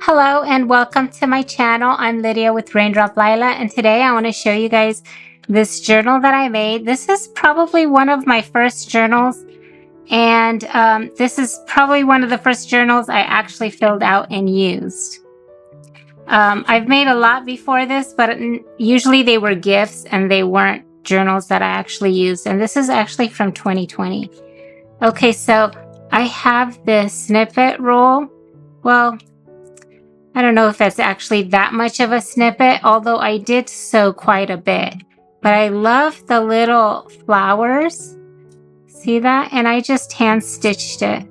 Hello and welcome to my channel. I'm Lydia with Raindrop Lila, and today I want to show you guys this journal that I made. This is probably one of my first journals, and this is probably one of the first journals I actually filled out and used. I've made a lot before this, but usually they were gifts and they weren't journals that I actually used, and this is actually from 2020. Okay, so I have this snippet roll. Well, I don't know if that's actually that much of a snippet, although I did sew quite a bit. But I love the little flowers. See that? And I just hand stitched it.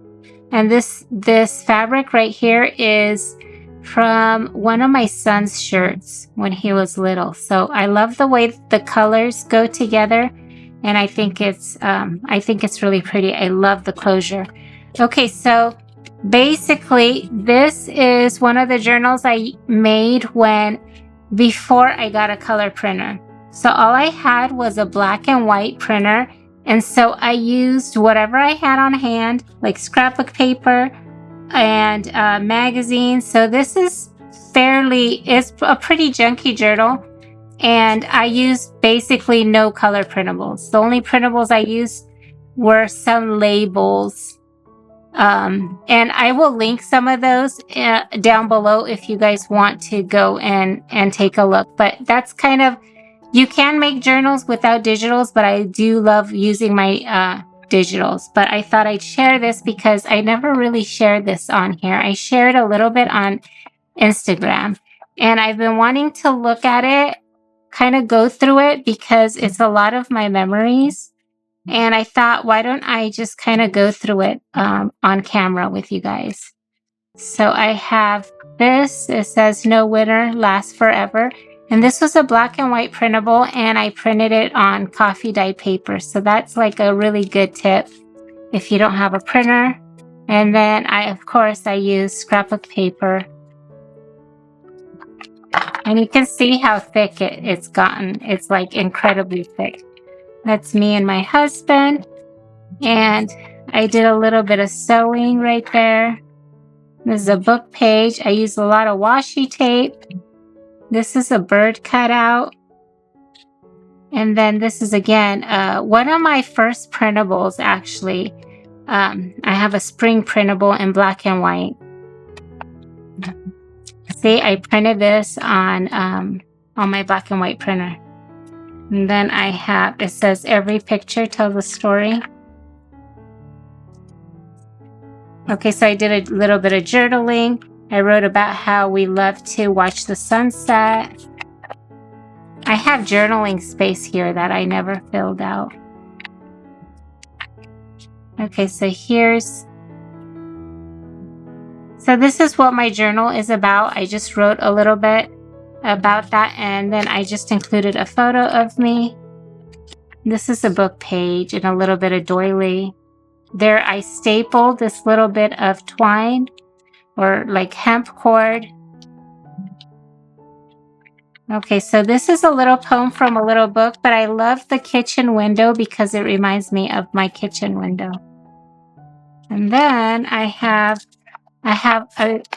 And this fabric right here is from one of my son's shirts when he was little. So I love the way the colors go together, and I think it's really pretty. I love the closure. Okay, so basically, this is one of the journals I made before I got a color printer. So all I had was a black and white printer, and so I used whatever I had on hand, like scrapbook paper and magazines. So this is it's a pretty junky journal, and I used basically no color printables. The only printables I used were some labels. And I will link some of those down below if you guys want to go and take a look. But that's kind of, you can make journals without digitals, but I do love using my digitals. But I thought I'd share this because I never really shared this on here. I shared a little bit on Instagram, and I've been wanting to look at it, kind of go through it, because it's a lot of my memories. And I thought, why don't I just kind of go through it on camera with you guys? So I have this. It says, "No winter lasts forever." And this was a black and white printable, and I printed it on coffee dye paper. So that's like a really good tip if you don't have a printer. And then of course, I use scrapbook paper. And you can see how thick it's gotten. It's like incredibly thick. That's me and my husband, and I did a little bit of sewing right there. This is a book page. I used a lot of washi tape. This is a bird cutout. And then this is, again, one of my first printables, actually. I have a spring printable in black and white. See, I printed this on my black and white printer. And then it says, "Every picture tells a story." Okay, so I did a little bit of journaling. I wrote about how we love to watch the sunset. I have journaling space here that I never filled out. Okay, so this is what my journal is about. I just wrote a little bit about that, and then I just included a photo of me. This is a book page and a little bit of doily. There I stapled this little bit of twine, or like hemp cord. Okay, so this is a little poem from a little book, but I love the kitchen window because it reminds me of my kitchen window. And then I have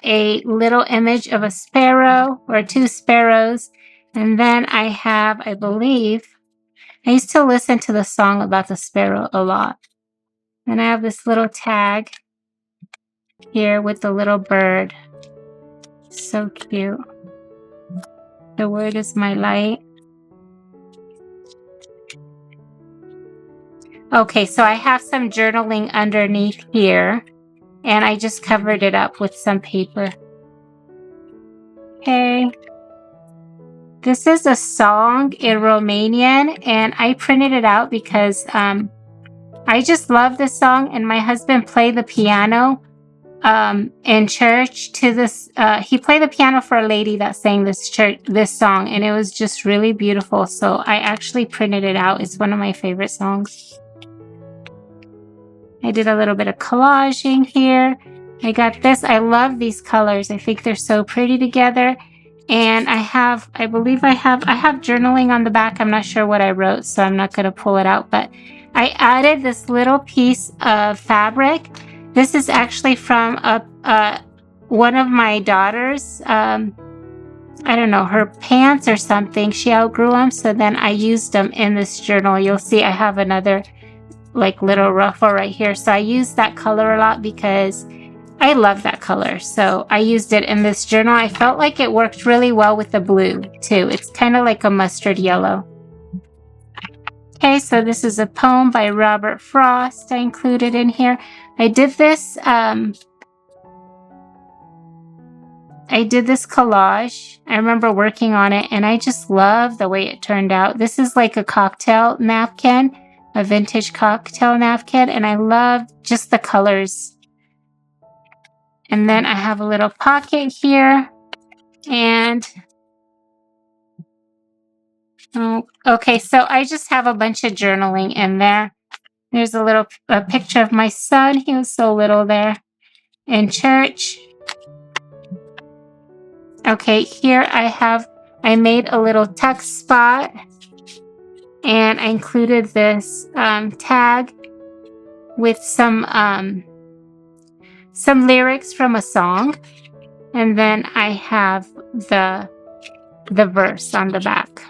a little image of a sparrow, or two sparrows. And then I believe, I used to listen to the song about the sparrow a lot. And I have this little tag here with the little bird. So cute. "The word is my light." Okay, so I have some journaling underneath here, and I just covered it up with some paper. Okay. This is a song in Romanian, and I printed it out because I just love this song, and my husband played the piano in church to this. He played the piano for a lady that sang this song, and it was just really beautiful. So I actually printed it out. It's one of my favorite songs. I did a little bit of collaging here. I got this. I love these colors. I think they're so pretty together. And I believe I have journaling on the back. I'm not sure what I wrote, so I'm not going to pull it out. But I added this little piece of fabric. This is actually from a one of my daughters, I don't know, her pants or something, she outgrew them, so then I used them in this journal. You'll see I have another like little ruffle right here. So I use that color a lot because I love that color. So I used it in this journal. I felt like it worked really well with the blue too. It's kind of like a mustard yellow. Okay, so this is a poem by Robert Frost I included in here. I did this collage. I remember working on it and I just love the way it turned out. This is like a cocktail napkin, a vintage cocktail napkin, and I love just the colors. And then I have a little pocket here, and okay, so I just have a bunch of journaling in there. There's a picture of my son. He was so little there in church. Okay, here I made a little text spot, and I included this tag with some lyrics from a song, and then I have the verse on the back.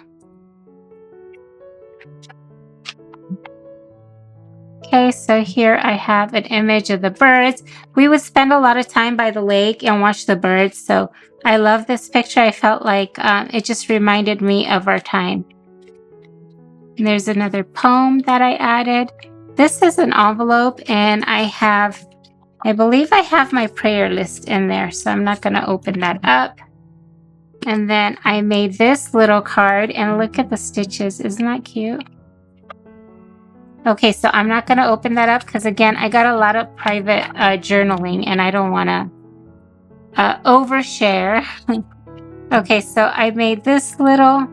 Okay, so here I have an image of the birds. We would spend a lot of time by the lake and watch the birds, so I love this picture. I felt like it just reminded me of our time. And there's another poem that I added. This is an envelope, and I believe I have my prayer list in there, so I'm not going to open that up. And then I made this little card, and look at the stitches. Isn't that cute? Okay, so I'm not going to open that up because, again, I got a lot of private journaling, and I don't want to overshare. Okay, so I made this little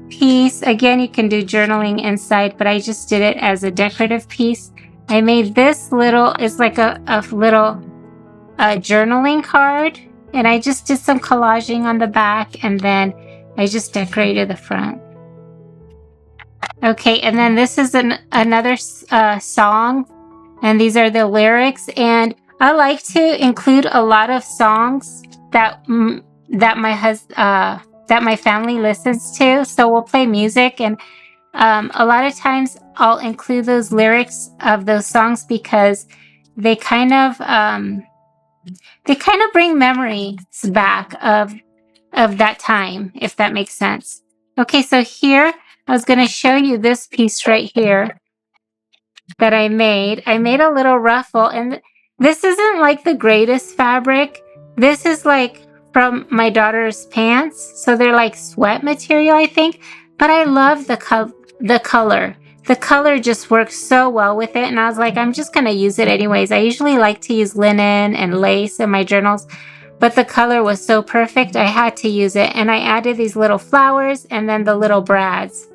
piece. Again, you can do journaling inside, but I just did it as a decorative piece. I made this it's like a little journaling card, and I just did some collaging on the back, and then I just decorated the front. Okay, and then this is another song, and these are the lyrics, and I like to include a lot of songs that my family listens to. So we'll play music, and a lot of times I'll include those lyrics of those songs because they kind of bring memories back of that time, if that makes sense. Okay, so here I was going to show you this piece right here that I made. I made a little ruffle, and this isn't like the greatest fabric. This is like from my daughter's pants, so they're like sweat material, I think. But I love the color. The color just works so well with it, and I was like, I'm just going to use it anyways. I usually like to use linen and lace in my journals, but the color was so perfect, I had to use it. And I added these little flowers and then the little brads.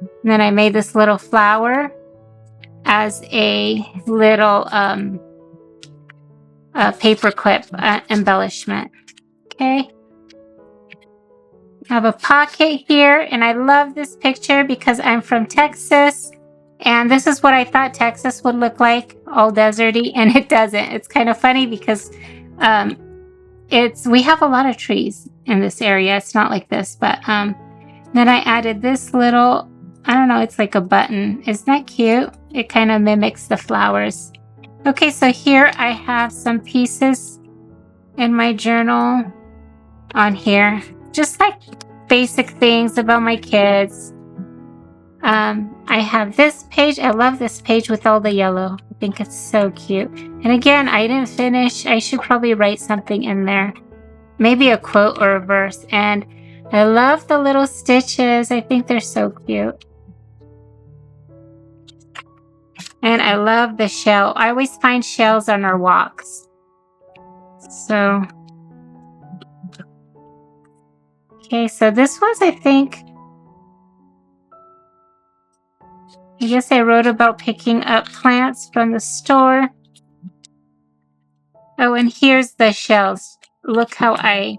And then I made this little flower as a little paperclip embellishment. Okay. I have a pocket here, and I love this picture because I'm from Texas, and this is what I thought Texas would look like, all deserty, and it doesn't. It's kind of funny because we have a lot of trees in this area. It's not like this, but then I added this little, I don't know, it's like a button. Isn't that cute? It kind of mimics the flowers. Okay, so here I have some pieces in my journal on here, just like basic things about my kids. I have this page. I love this page with all the yellow. I think it's so cute. And again, I didn't finish. I should probably write something in there, maybe a quote or a verse. And I love the little stitches. I think they're so cute. And I love the shell. I always find shells on our walks. So, okay, so this was, I guess I wrote about picking up plants from the store. Oh, and here's the shells. Look how I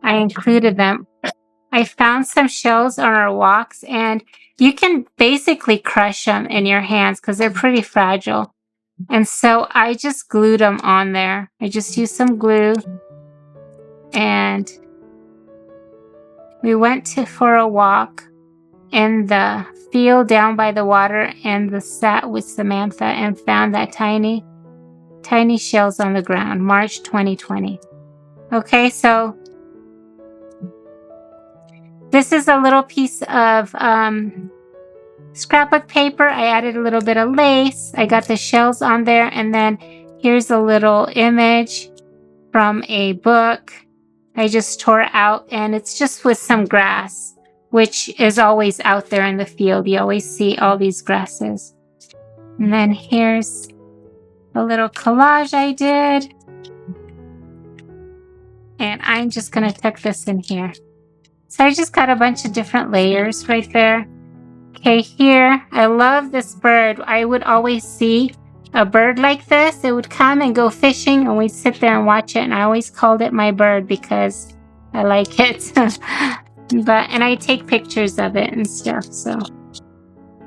included them. I found some shells on our walks, and you can basically crush them in your hands because they're pretty fragile. And so I just glued them on there. I just used some glue, and we went for a walk in the field down by the water and sat with Samantha and found that tiny shells on the ground. March 2020. Okay, so this is a little piece of scrapbook paper. I added a little bit of lace. I got the shells on there, and then here's a little image from a book I just tore out, and it's just with some grass, which is always out there in the field. You always see all these grasses. And then here's a little collage I did, and I'm just going to tuck this in here. So I just got a bunch of different layers right there. Okay, here, I love this bird. I would always see a bird like this. It would come and go fishing, and we'd sit there and watch it, and I always called it my bird because I like it. And I take pictures of it and stuff. So,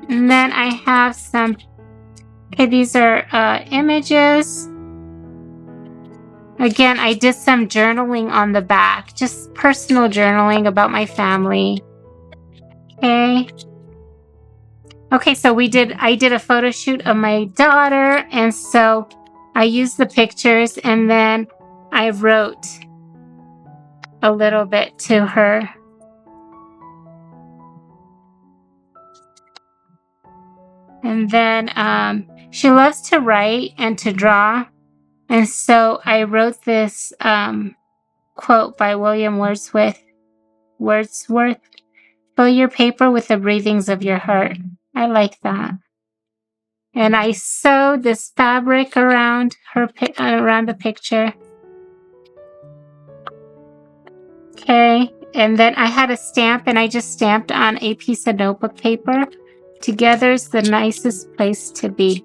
and then I have some, okay, these are images. Again, I did some journaling on the back, just personal journaling about my family. Okay, so I did a photo shoot of my daughter, and so I used the pictures, and then I wrote a little bit to her. And then she loves to write and to draw, and so I wrote this quote by William Wordsworth. Fill your paper with the breathings of your heart. I like that. And I sewed this fabric around the picture. Okay, and then I had a stamp, and I just stamped on a piece of notebook paper. Together's the nicest place to be.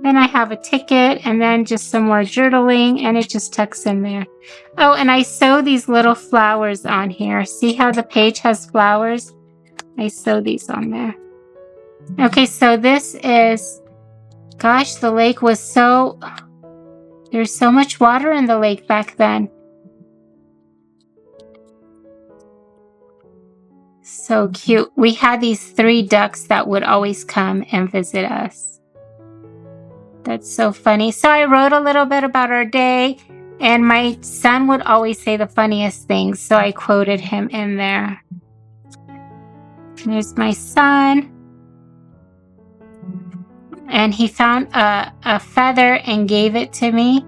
Then I have a ticket, and then just some more journaling, and it just tucks in there. Oh, and I sew these little flowers on here. See how the page has flowers? I sew these on there. Okay, so this is, gosh, the lake was there's so much water in the lake back then. So cute. We had these 3 ducks that would always come and visit us. That's so funny. So I wrote a little bit about our day, and my son would always say the funniest things, so I quoted him in there. There's my son. And he found a feather and gave it to me.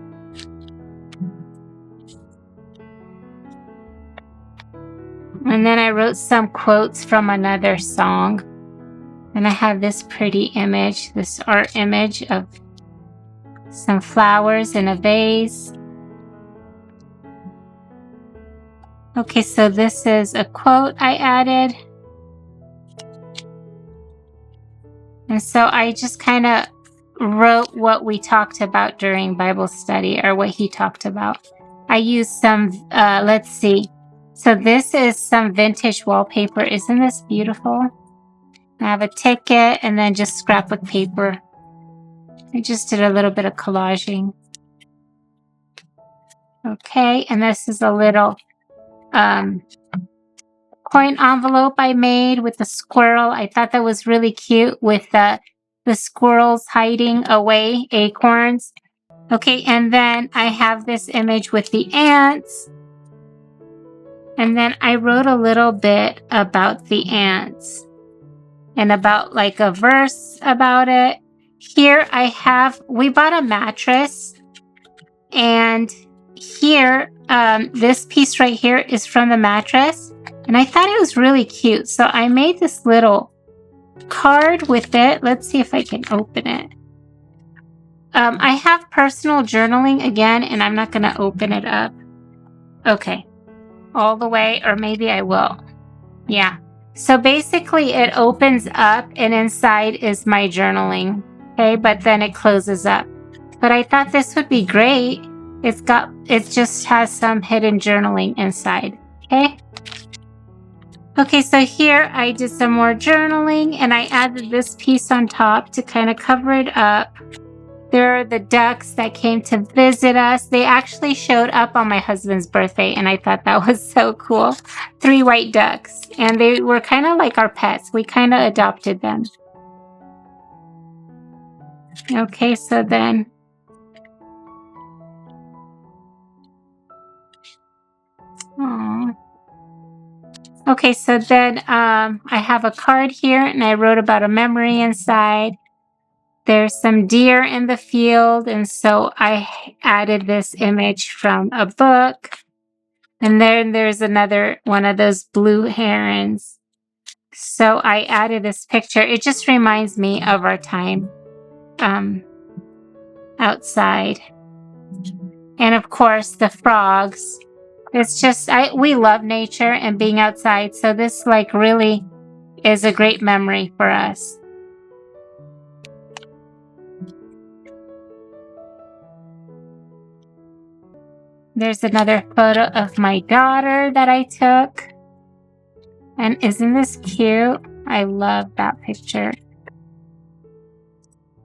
And then I wrote some quotes from another song. And I have this pretty image, this art image of some flowers in a vase. Okay, so this is a quote I added. And so I just kind of wrote what we talked about during Bible study, or what he talked about. I used some, let's see. So this is some vintage wallpaper. Isn't this beautiful? I have a ticket, and then just scrapbook paper. I just did a little bit of collaging. Okay, and this is a little coin envelope I made with the squirrel. I thought that was really cute with the squirrels hiding away acorns. Okay, and then I have this image with the ants. And then I wrote a little bit about the ants and about like a verse about it. Here we bought a mattress, and here, this piece right here is from the mattress, and I thought it was really cute. So I made this little card with it. Let's see if I can open it. I have personal journaling again, and I'm not going to open it up. Okay, all the way, or maybe I will. Yeah. So basically it opens up, and inside is my journaling. Okay, but then it closes up. But I thought this would be great. It just has some hidden journaling inside. Okay. Okay, so here I did some more journaling, and I added this piece on top to kind of cover it up. There are the ducks that came to visit us. They actually showed up on my husband's birthday, and I thought that was so cool. 3 white ducks, and they were kind of like our pets. We kind of adopted them. Okay, so then okay, so then I have a card here, and I wrote about a memory inside. There's some deer in the field, and so I added this image from a book. And then there's another one of those blue herons. So I added this picture. It just reminds me of our time outside. And of course, the frogs. It's just, we love nature and being outside. So this like really is a great memory for us. There's another photo of my daughter that I took. And isn't this cute? I love that picture.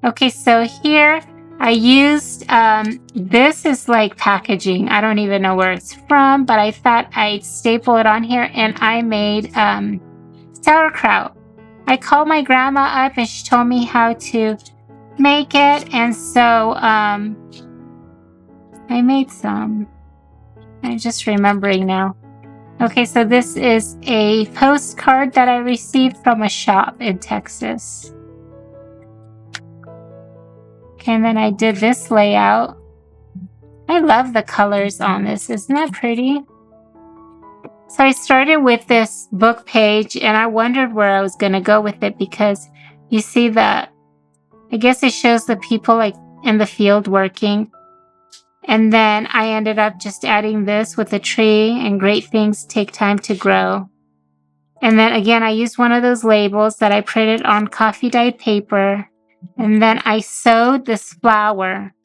Okay, so here I used, this is like packaging. I don't even know where it's from, but I thought I'd staple it on here, and I made sauerkraut. I called my grandma up and she told me how to make it, and so I made some. I'm just remembering now. Okay, so this is a postcard that I received from a shop in Texas. Okay, and then I did this layout. I love the colors on this. Isn't that pretty? So I started with this book page, and I wondered where I was going to go with it, because you see that, I guess it shows the people like in the field working. And then I ended up just adding this with a tree, and great things take time to grow. And then again, I used one of those labels that I printed on coffee dyed paper. And then I sewed this flower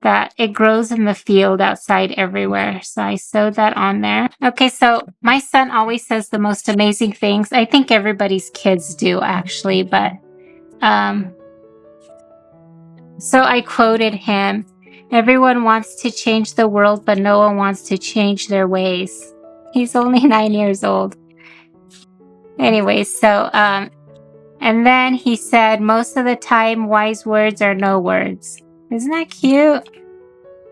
that it grows in the field outside everywhere. So I sewed that on there. Okay, so my son always says the most amazing things. I think everybody's kids do actually, but so I quoted him. Everyone wants to change the world, but no one wants to change their ways. He's only 9 years old. Anyway, so, and then he said, most of the time, wise words are no words. Isn't that cute?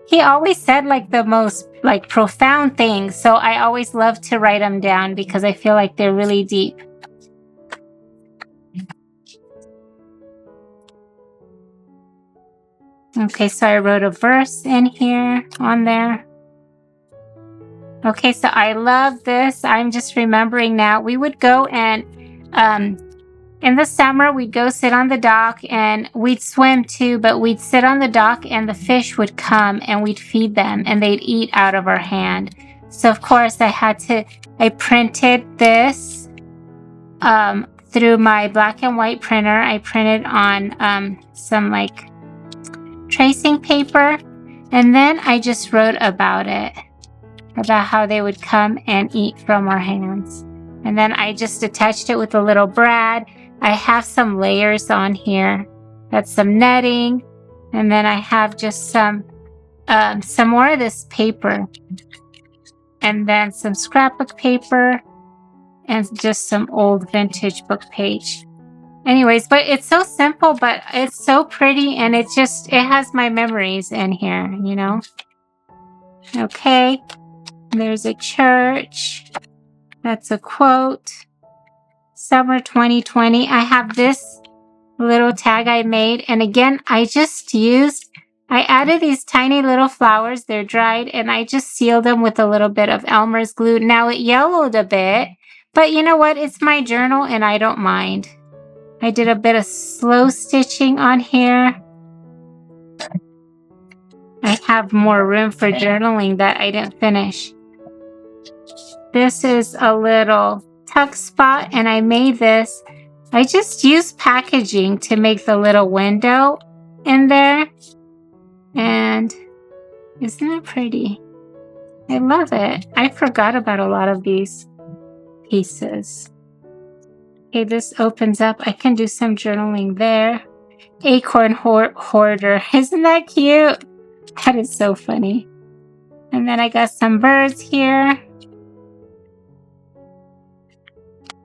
He always said like the most like profound things. So I always love to write them down because I feel like they're really deep. Okay, so I wrote a verse in here, on there. Okay, so I love this. I'm just remembering now. We would go and, in the summer, we'd go sit on the dock, and we'd swim too, but we'd sit on the dock and the fish would come and we'd feed them and they'd eat out of our hand. So of course I printed this, through my black and white printer. I printed on, some like tracing paper, and then I just wrote about it, about how they would come and eat from our hands. And then I just attached it with a little brad. I have some layers on here. That's some netting, and then I have just some more of this paper, and then some scrapbook paper, and just some old vintage book page. Anyways, but it's so simple, but it's so pretty, and it has my memories in here, you know? Okay, there's a church. That's a quote. Summer 2020. I have this little tag I made, and again, I added these tiny little flowers. They're dried, and I just sealed them with a little bit of Elmer's glue. Now it yellowed a bit, but you know what? It's my journal, and I don't mind. I did a bit of slow stitching on here. I have more room for journaling that I didn't finish. This is a little tuck spot, and I made this. I just used packaging to make the little window in there. And isn't it pretty? I love it. I forgot about a lot of these pieces. Okay, this opens up. I can do some journaling there. Acorn hoarder. Isn't that cute? That is so funny. And then I got some birds here.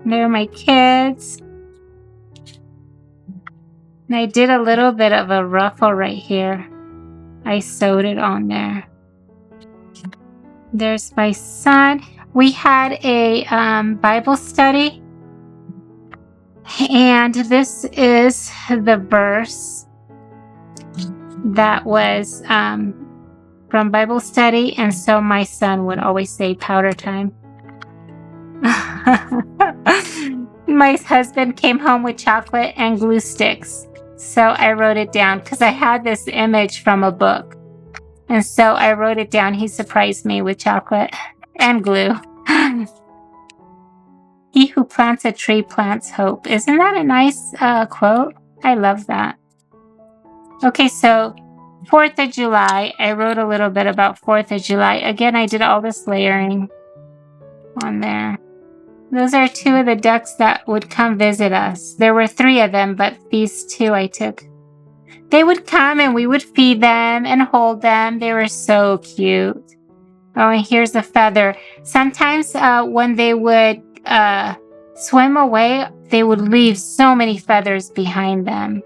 They're my kids. And I did a little bit of a ruffle right here. I sewed it on there. There's my son. We had a Bible study. And this is the verse that was from Bible study. And so my son would always say powder time. My husband came home with chocolate and glue sticks. So I wrote it down because I had this image from a book. And so I wrote it down. He surprised me with chocolate and glue. He who plants a tree plants hope. Isn't that a nice quote? I love that. Okay, so 4th of July. I wrote a little bit about 4th of July. Again, I did all this layering on there. Those are 2 of the ducks that would come visit us. There were 3 of them, but these 2 I took. They would come and we would feed them and hold them. They were so cute. Oh, and here's a feather. Sometimes when they would swim away, they would leave so many feathers behind them.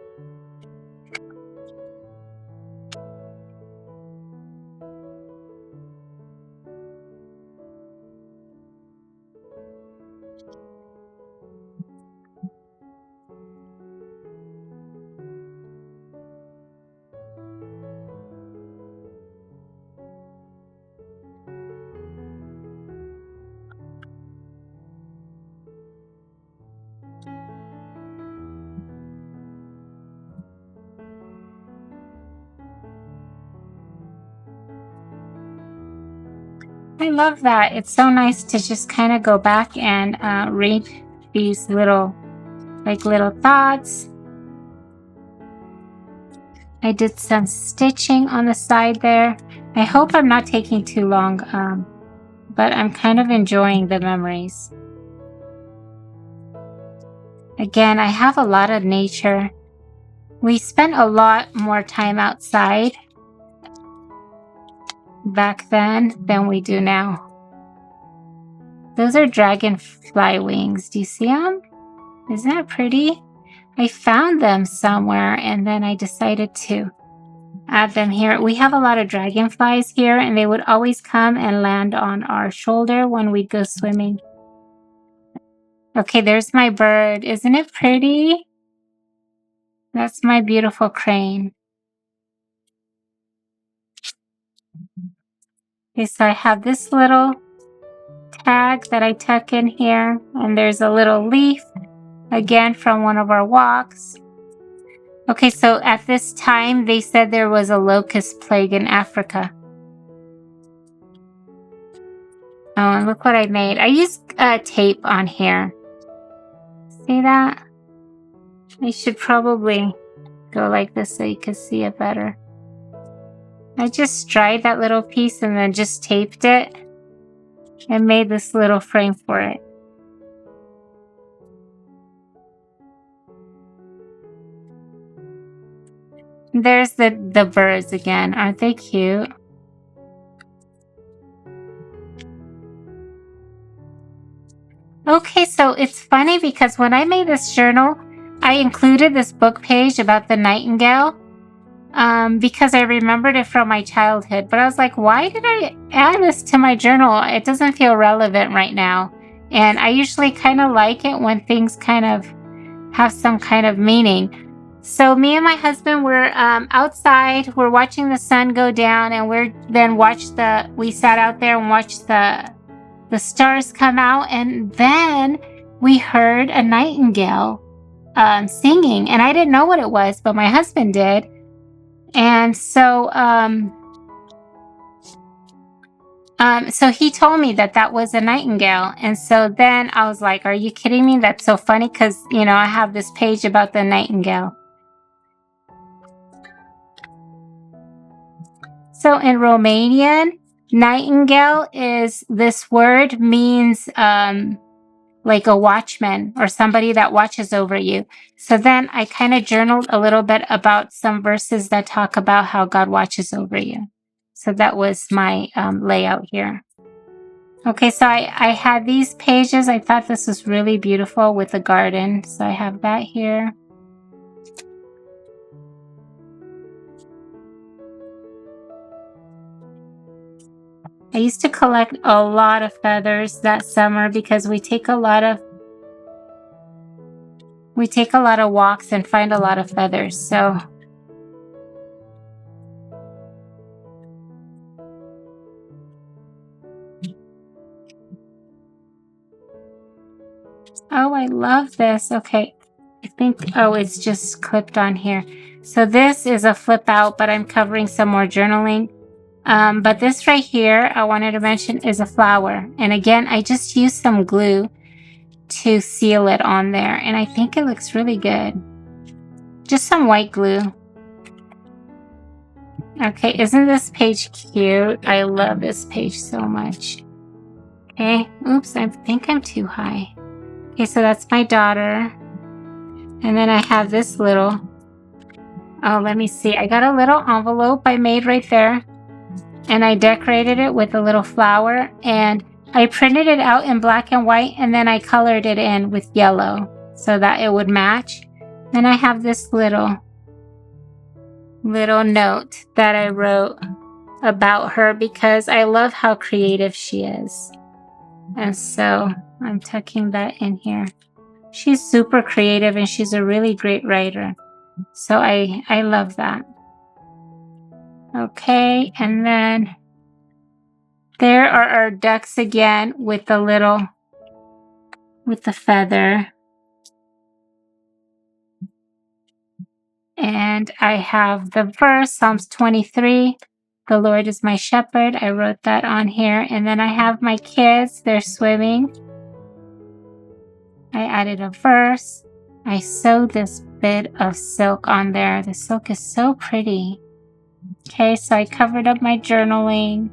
I love that. It's so nice to just kind of go back and read these little thoughts. I did some stitching on the side there. I hope I'm not taking too long, but I'm kind of enjoying the memories. Again, I have a lot of nature. We spent a lot more time outside back then than we do now. Those are dragonfly wings. Do you see them? Isn't that pretty? I found them somewhere and then I decided to add them here. We have a lot of dragonflies here and they would always come and land on our shoulder when we'd go swimming. Okay, there's my bird. Isn't it pretty? That's my beautiful crane. Okay, so I have this little tag that I tuck in here, and there's a little leaf, again from one of our walks. Okay, so at this time, they said there was a locust plague in Africa. Oh, and look what I made. I used tape on here. See that? I should probably go like this so you can see it better. I just dried that little piece and then just taped it and made this little frame for it. There's the birds again. Aren't they cute? Okay, so it's funny because when I made this journal, I included this book page about the Nightingale because I remembered it from my childhood. But I was like, why did I add this to my journal? It doesn't feel relevant right now. And I usually kind of like it when things kind of have some kind of meaning. So me and my husband were outside. We're watching the sun go down, and we sat out there and watched the stars come out, and then we heard a nightingale singing, and I didn't know what it was, but my husband did. And so so he told me that was a nightingale. And so then I was like, are you kidding me? That's so funny because, I have this page about the nightingale. So in Romanian, nightingale is this word means like a watchman or somebody that watches over you. So then I kind of journaled a little bit about some verses that talk about how God watches over you. So that was my layout here. Okay, so I had these pages. I thought this was really beautiful with the garden. So I have that here. I used to collect a lot of feathers that summer because we take a lot of walks and find a lot of feathers. So oh, I love this. Okay. I think, oh, it's just clipped on here. So this is a flip out, but I'm covering some more journaling. But this right here, I wanted to mention, is a flower. And again, I just used some glue to seal it on there. And I think it looks really good. Just some white glue. Okay, isn't this page cute? I love this page so much. Okay, oops, I think I'm too high. Okay, so that's my daughter. And then I have this little, oh, let me see. I got a little envelope I made right there. And I decorated it with a little flower. And I printed it out in black and white. And then I colored it in with yellow so that it would match. Then I have this little note that I wrote about her because I love how creative she is. And so I'm tucking that in here. She's super creative and she's a really great writer. So I love that. Okay, and then there are our ducks again with the feather. And I have the verse, Psalms 23, the Lord is my shepherd. I wrote that on here. And then I have my kids, they're swimming. I added a verse. I sewed this bit of silk on there. The silk is so pretty. Okay, so I covered up my journaling.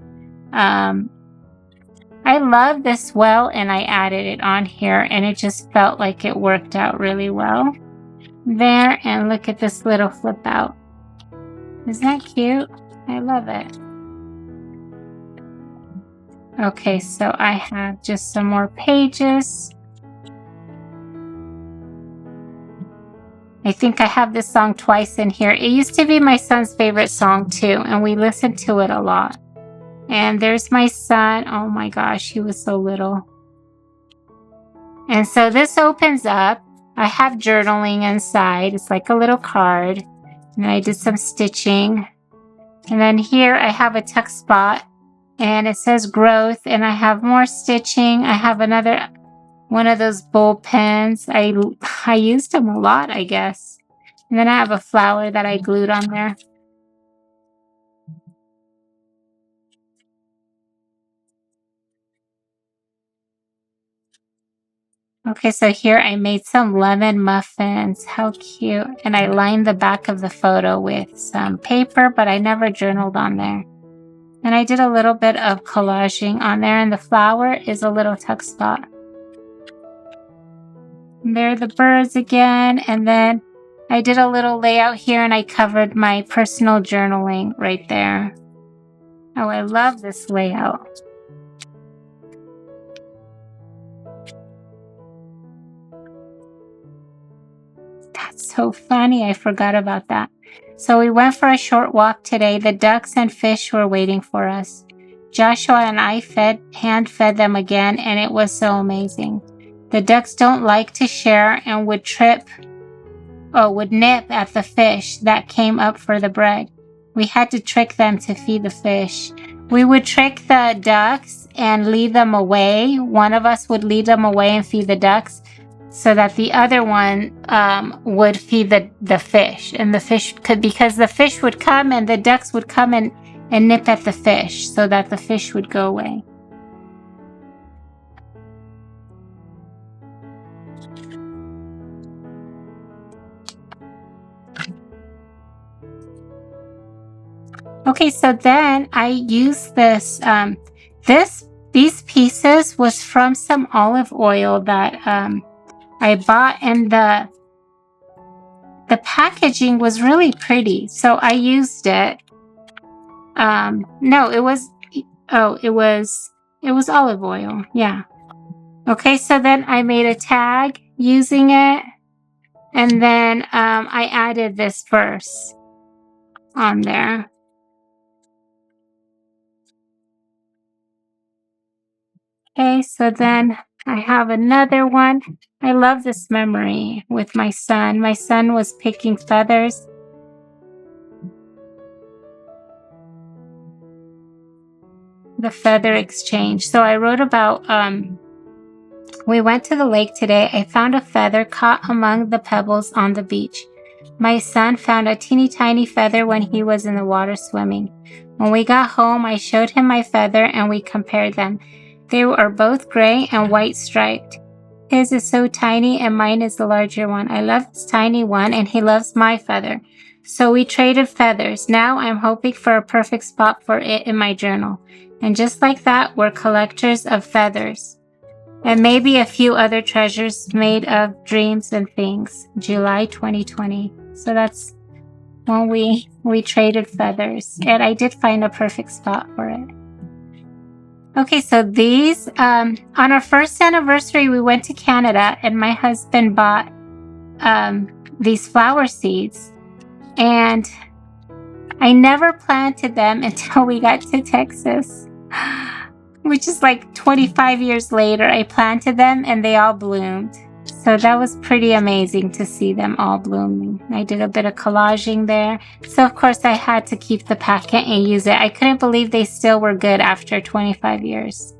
I love this well, and I added it on here, and it just felt like it worked out really well there. And look at this little flip out. Isn't that cute? I love it. Okay, so I have just some more pages. I think I have this song twice in here. It used to be my son's favorite song too, and we listened to it a lot. And there's my son. Oh my gosh, he was so little. And so this opens up. I have journaling inside. It's like a little card. And I did some stitching. And then here I have a tuck spot. And it says growth. And I have more stitching. I have another one of those bowl pens. I used them a lot, I guess. And then I have a flower that I glued on there. Okay, so here I made some lemon muffins. How cute. And I lined the back of the photo with some paper, but I never journaled on there. And I did a little bit of collaging on there, and the flower is a little tuck spot. And there are the birds again, and then I did a little layout here, and I covered my personal journaling right there. Oh, I love this layout. That's so funny. I forgot about that. So we went for a short walk today. The ducks and fish were waiting for us. Joshua and I hand fed them again, and it was so amazing. The ducks don't like to share and would nip at the fish that came up for the bread. We had to trick them to feed the fish. We would trick the ducks and lead them away. One of us would lead them away and feed the ducks, so that the other one would feed the fish. And the fish because the fish would come and the ducks would come and nip at the fish so that the fish would go away. Okay, so then I use this these pieces was from some olive oil that I bought, and the packaging was really pretty, so I used it. No, it was olive oil. Yeah. Okay, so then I made a tag using it, and then I added this verse on there. Okay, so then I have another one. I love this memory with my son. My son was picking feathers. The feather exchange. So I wrote about, we went to the lake today. I found a feather caught among the pebbles on the beach. My son found a teeny tiny feather when he was in the water swimming. When we got home, I showed him my feather and we compared them. They are both gray and white striped. His is so tiny and mine is the larger one. I love this tiny one and he loves my feather. So we traded feathers. Now I'm hoping for a perfect spot for it in my journal. And just like that, we're collectors of feathers. And maybe a few other treasures made of dreams and things. July 2020. So that's when we traded feathers. And I did find a perfect spot for it. Okay, so these, on our first anniversary, we went to Canada and my husband bought these flower seeds. And I never planted them until we got to Texas, which is like 25 years later. I planted them and they all bloomed. So that was pretty amazing to see them all blooming. I did a bit of collaging there. So of course I had to keep the packet and use it. I couldn't believe they still were good after 25 years.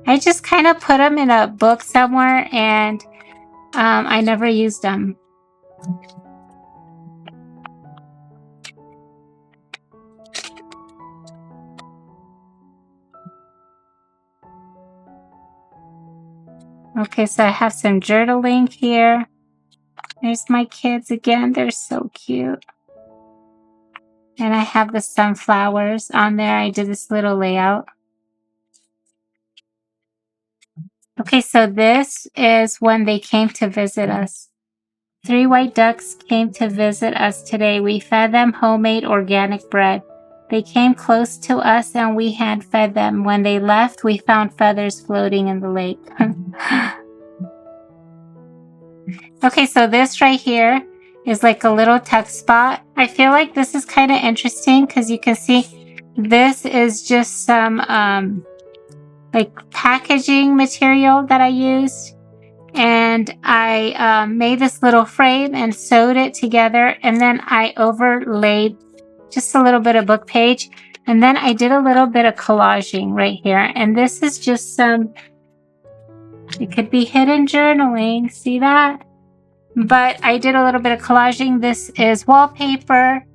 I just kind of put them in a book somewhere and I never used them. Okay, so I have some journaling here. There's my kids again. They're so cute. And I have the sunflowers on there. I did this little layout. Okay, so this is when they came to visit us. 3 white ducks came to visit us today. We fed them homemade organic bread. They came close to us and we hand fed them. When they left, we found feathers floating in the lake. Okay, so this right here is like a little text spot. I feel like this is kind of interesting because you can see this is just some like packaging material that I used. And I made this little frame and sewed it together. And then I overlaid just a little bit of book page. And then I did a little bit of collaging right here. And this is just some, it could be hidden journaling. See that? But I did a little bit of collaging. This is wallpaper.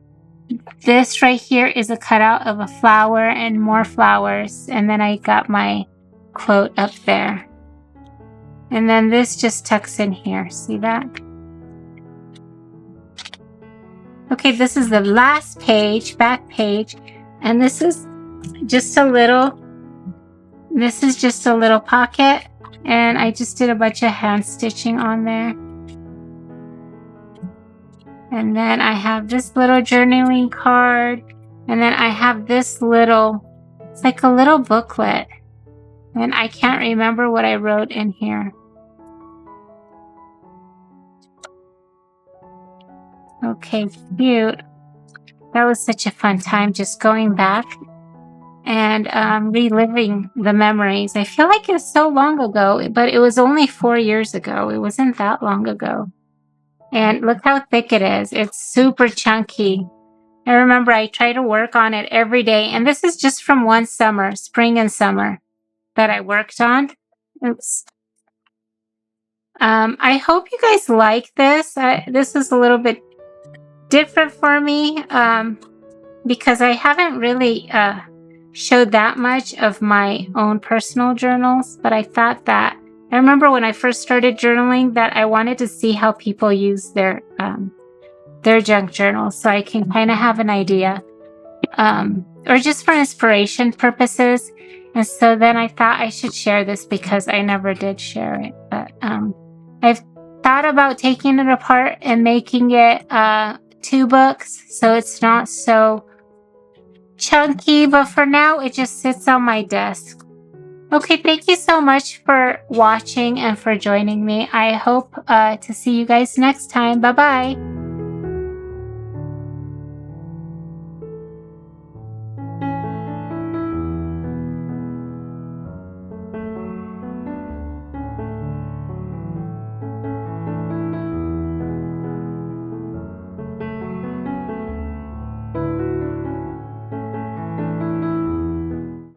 This right here is a cutout of a flower and more flowers. And then I got my quote up there. And then this just tucks in here. See that? Okay, this is the last page, back page. And this is just a little pocket. And I just did a bunch of hand stitching on there. And then I have this little journaling card. And then I have this little, it's like a little booklet. And I can't remember what I wrote in here. Okay, cute. That was such a fun time just going back and reliving the memories. I feel like it was so long ago, but it was only 4 years ago. It wasn't that long ago. And look how thick it is. It's super chunky. I remember I try to work on it every day. And this is just from one summer, spring and summer, that I worked on. Oops. I hope you guys like this. This is a little bit different for me because I haven't really showed that much of my own personal journals, but I thought that I remember when I first started journaling that I wanted to see how people use their junk journals, so I can kind of have an idea, or just for inspiration purposes. And so then I thought I should share this because I never did share it. But I've thought about taking it apart and making it 2 books so it's not so chunky. But for now, it just sits on my desk. Okay, thank you so much for watching and for joining me. I hope to see you guys next time. Bye-bye.